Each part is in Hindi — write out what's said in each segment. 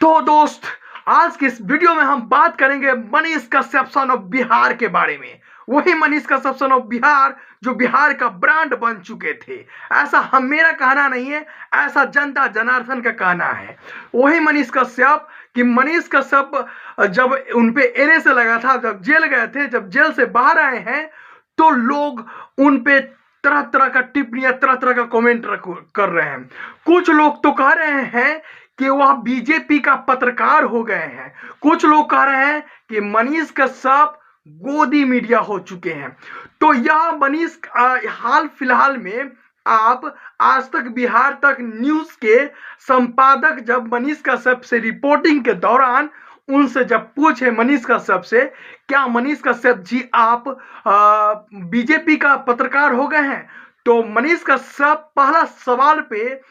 तो दोस्त, आज के इस वीडियो में हम बात करेंगे मनीष कश्यप सन ऑफ बिहार के बारे में। वही मनीष कश्यप सन ऑफ बिहार जो बिहार का ब्रांड बन चुके थे। ऐसा हम मेरा कहना नहीं है, ऐसा जनता जनार्दन का कहना है। वही मनीष कश्यप कि मनीष कश्यप जब उनपे एनए से लगा था, जब जेल गए थे, जब जेल से बाहर आए हैं, तो लोग उनपे तरह तरह का टिप्पणियां, तरह तरह का कमेंट कर रहे हैं। कुछ लोग तो कह रहे हैं कि वह बीजेपी का पत्रकार हो गए हैं। कुछ लोग कह रहे हैं कि मनीष कश्यप गोदी मीडिया हो चुके हैं। तो यह मनीष हाल फिलहाल में आप आज तक बिहार तक न्यूज के संपादक जब मनीष कश्यप से रिपोर्टिंग के दौरान उनसे जब पूछे मनीष कश्यप से, क्या मनीष कश्यप जी आप बीजेपी का पत्रकार हो गए हैं, तो मनीष कश्यप पहला सवाल पे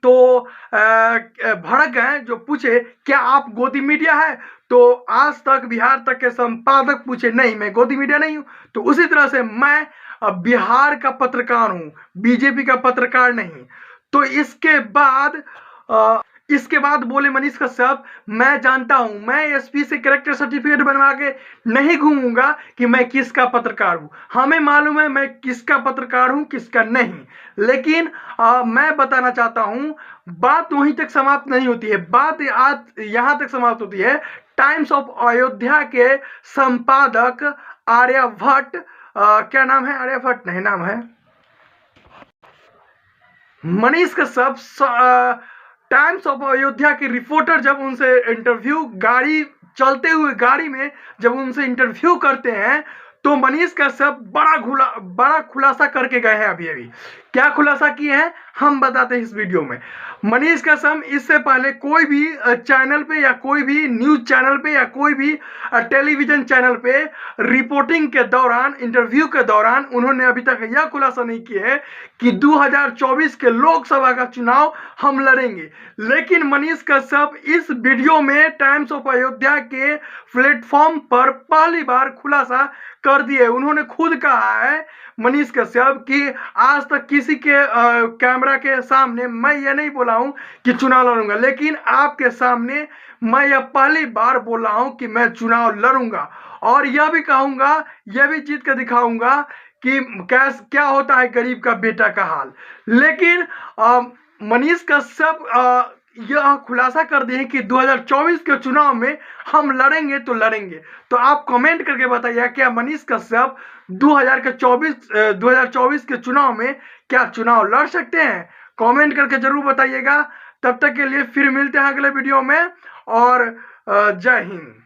तो भड़क गए। जो पूछे क्या आप गोदी मीडिया है, तो आज तक बिहार तक के संपादक पूछे नहीं, मैं गोदी मीडिया नहीं हूं। तो उसी तरह से मैं बिहार का पत्रकार हूं, बीजेपी का पत्रकार नहीं। तो इसके बाद बोले मनीष कश्यप, मैं जानता हूं, मैं एसपी से कैरेक्टर सर्टिफिकेट बनवा के नहीं घूमूंगा कि मैं किसका पत्रकार हूं। हमें मालूम है मैं किसका पत्रकार हूं, किसका नहीं। लेकिन मैं बताना चाहता हूं, बात वहीं तक समाप्त नहीं होती है। बात आज यहां तक समाप्त होती है। टाइम्स ऑफ अयोध्या के संपादक आर्यभट्ट, क्या नाम है, आर्यभट्ट नहीं नाम है, मनीष कश्यप टाइम्स ऑफ अयोध्या के रिपोर्टर जब उनसे इंटरव्यू चलते हुए गाड़ी में जब उनसे इंटरव्यू करते हैं, तो मनीष कश्यप बड़ा खुलासा करके गए हैं। अभी क्या खुलासा किए हैं हम बताते हैं इस वीडियो में। मनीष कश्यप इससे पहले कोई भी चैनल पे या कोई भी न्यूज चैनल पे या कोई भी टेलीविजन चैनल पे रिपोर्टिंग के दौरान, इंटरव्यू के दौरान उन्होंने अभी तक यह खुलासा नहीं किया है कि 2024 के लोकसभा का चुनाव हम लड़ेंगे। लेकिन मनीष कश्यप इस वीडियो में टाइम्स ऑफ अयोध्या के प्लेटफॉर्म पर पहली बार खुलासा कर दिए। उन्होंने खुद कहा है मनीष कश्यप कि आज तक किसी के कैमरा के सामने मैं ये नहीं बोला हूं कि चुनाव लड़ूंगा, लेकिन आपके सामने मैं यह पहली बार बोला हूं कि मैं चुनाव लड़ूंगा। और यह भी कहूंगा, यह भी जीत कर दिखाऊंगा कि क्या होता है गरीब का बेटा का हाल। लेकिन मनीष कश्यप यह खुलासा कर दिए कि 2024 के चुनाव में हम लड़ेंगे तो लड़ेंगे। तो आप कमेंट करके बताइए, क्या मनीष कश्यप 2024 के चुनाव में क्या चुनाव लड़ सकते हैं? कमेंट करके जरूर बताइएगा। तब तक के लिए फिर मिलते हैं अगले वीडियो में, और जय हिंद।